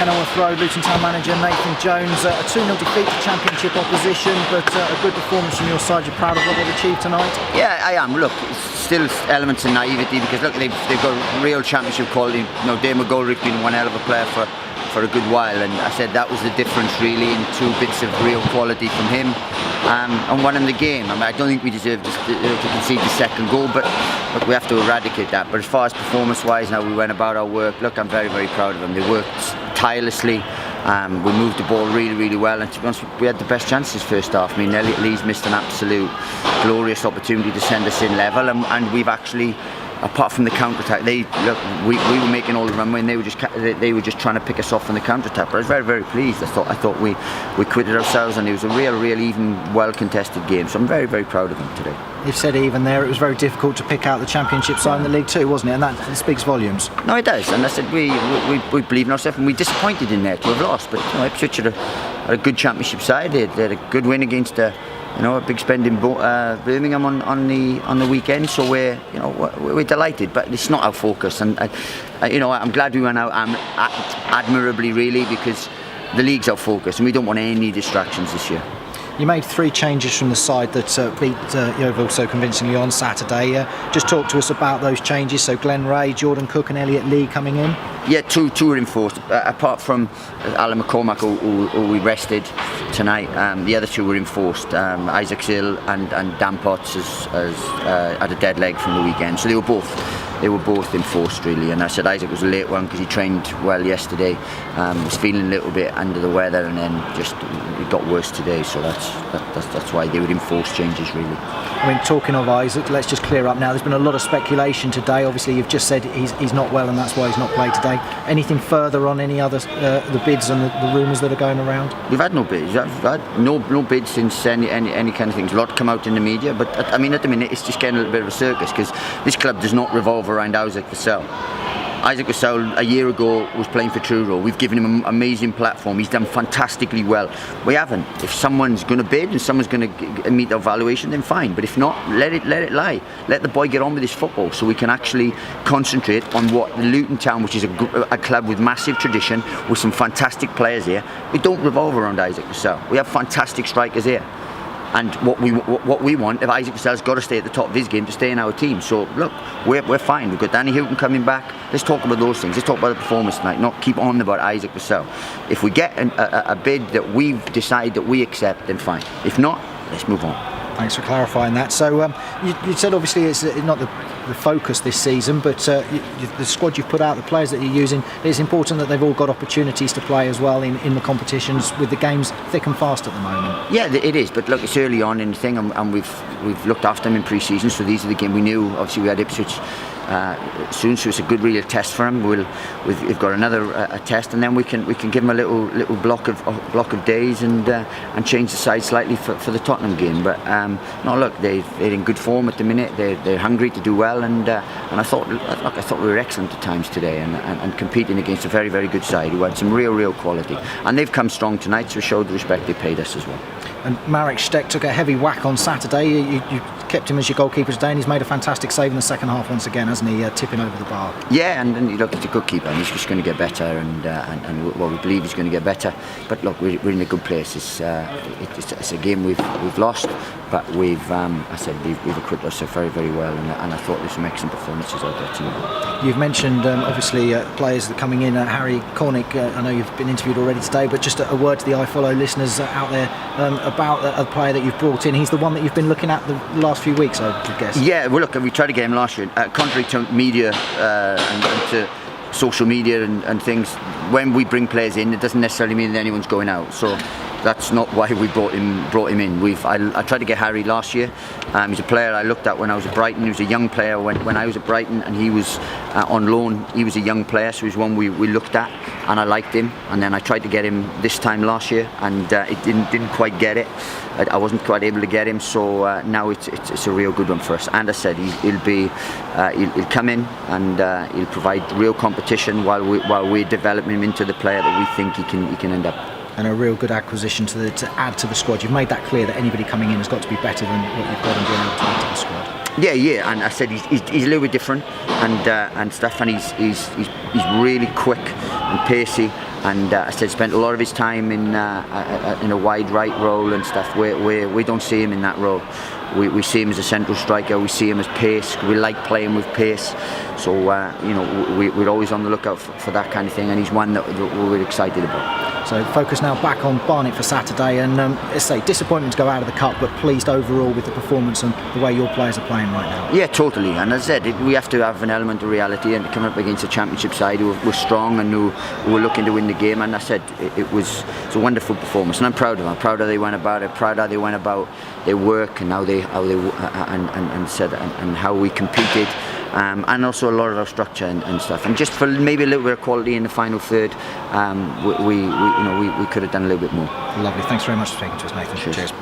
Kenilworth Road, Luton Town manager Nathan Jones. A 2-0 defeat to Championship opposition, but a good performance from your side. You're proud of what they've achieved tonight? Yeah, I am. Look, still elements of naivety because look, they've got real Championship quality. You know, Dave McGoldrick's been one hell of a player for a good while, and I said that was the difference really in 2 bits of real quality from him and one in the game. I mean, I don't think we deserve to concede the second goal, but look, we have to eradicate that. But as far as performance-wise, now we went about our work. Look, I'm very, very proud of them. They worked tirelessly. We moved the ball really, really well, and to be honest, we had the best chances first half. I mean, Elliot Lee's missed an absolute glorious opportunity to send us in level, and we've actually, apart from the counter-attack, we were making all the run when they were just trying to pick us off on the counter-attack. But I was very, very pleased. I thought we quitted ourselves, and it was a real even, well-contested game. So I'm very, very proud of them today. You've said even there it was very difficult to pick out the Championship side in the League Two, wasn't it? And that speaks volumes. No, it does. And I said we believe in ourselves, and we're disappointed in there to have lost. But you know, Ipswich are a good Championship side. They had a good win against a big spend in Birmingham on the weekend. So we're delighted, but it's not our focus. And I'm glad we went out admirably, really, because the league's our focus, and we don't want any distractions this year. You made 3 changes from the side that beat Yeovil so convincingly on Saturday. Just talk to us about those changes. So Glenn Ray, Jordan Cook and Elliot Lee coming in. Yeah, two were enforced. Apart from Alan McCormack, who we rested tonight, the other 2 were enforced. Isaac Sill and Dan Potts had a dead leg from the weekend. So they were both enforced really. And I said Isaac was a late one because he trained well yesterday. Was feeling a little bit under the weather, and then just it got worse today. So that's why they were enforced changes really. I mean, talking of Isaac, let's just clear up now. There's been a lot of speculation today. Obviously, you've just said he's not well, and that's why he's not played today. Anything further on any other the bids and the rumours that are going around? We've had no bids. We've had no bids since any kind of things. A lot come out in the media, but I mean, at the minute it's just getting a little bit of a circus because this club does not revolve around Isaac Vassell. Isaac Vassell a year ago was playing for Truro. We've given him an amazing platform. He's done fantastically well. We haven't. If someone's going to bid and someone's going to meet our valuation, then fine. But if not, let it lie. Let the boy get on with his football so we can actually concentrate on what Luton Town, which is a club with massive tradition, with some fantastic players here. We don't revolve around Isaac Vassell. We have fantastic strikers here. And what we want, if Isaac Vassell's got to stay at the top of his game to stay in our team. So look, we're fine. We've got Danny Houghton coming back. Let's talk about those things. Let's talk about the performance tonight, not keep on about Isaac Vassell. If we get a bid that we've decided that we accept, then fine. If not, let's move on. Thanks for clarifying that. So you said obviously it's not the focus this season, but the squad you've put out, the players that you're using, it's important that they've all got opportunities to play as well in the competitions, with the games thick and fast at the moment. Yeah, it is, but look, it's early on in the thing, and we've looked after them in pre-season, so these are the games we knew. Obviously we had Ipswich soon, so it's a good real test for them. We've got another test, and then we can give them a little block of days and change the side slightly for the Tottenham game. But no, look, they're in good form at the minute. They're hungry to do well, and I thought we were excellent at times today, and competing against a very, very good side who had some real quality, and they've come strong tonight, so showed the respect they paid us as well. And Marek Steck took a heavy whack on Saturday. You kept him as your goalkeeper today, and he's made a fantastic save in the second half once again, hasn't he? Tipping over the bar. Yeah, and look, he's a good keeper, and he's just going to get better, and we believe he's going to get better. But look, we're in a good place. It's a game we've lost, but we've equipped ourselves very, very well, and I thought there's some excellent performances out there too. You've mentioned obviously players that are coming in. Harry Cornick, I know you've been interviewed already today, but just a word to the iFollow listeners out there about a player that you've brought in. He's the one that you've been looking at the last few weeks, I would guess. Yeah, well, look, we tried to get him last year. Contrary to media and to social media and things, when we bring players in, it doesn't necessarily mean that anyone's going out. So that's not why we brought him in. I tried to get Harry last year. He's a player I looked at when I was at Brighton. He was a young player when I was at Brighton, and he was on loan. He was a young player, so he's one we looked at, and I liked him. And then I tried to get him this time last year, and it didn't quite get it. I wasn't quite able to get him, so now it's a real good one for us. And I said he'll come in and he'll provide real competition while we're developing him into the player that we think he can end up. And a real good acquisition to add to the squad. You've made that clear that anybody coming in has got to be better than what you've got and being able to add to the squad. Yeah, and I said he's a little bit different and stuff, and he's really quick. and pacey. And I said spent a lot of his time in a wide right role and stuff. We don't see him in that role. We see him as a central striker. We see him as pace. We like playing with pace. So we're always on the lookout for that kind of thing. And he's one that we're excited about. So focus now back on Barnet for Saturday, and let's say disappointment to go out of the cup, but pleased overall with the performance and the way your players are playing right now. Yeah, totally. And as I said, we have to have an element of reality, and coming up against a championship side who were strong and who were looking to win the game. And I said it was a wonderful performance, and I'm proud of them. I'm proud how they went about it. Proud how they went about their work and how how we competed. And also a lot of our structure and stuff, and just for maybe a little bit of quality in the final third, we could have done a little bit more. Lovely. Thanks very much for speaking to us, Nathan. Cheers.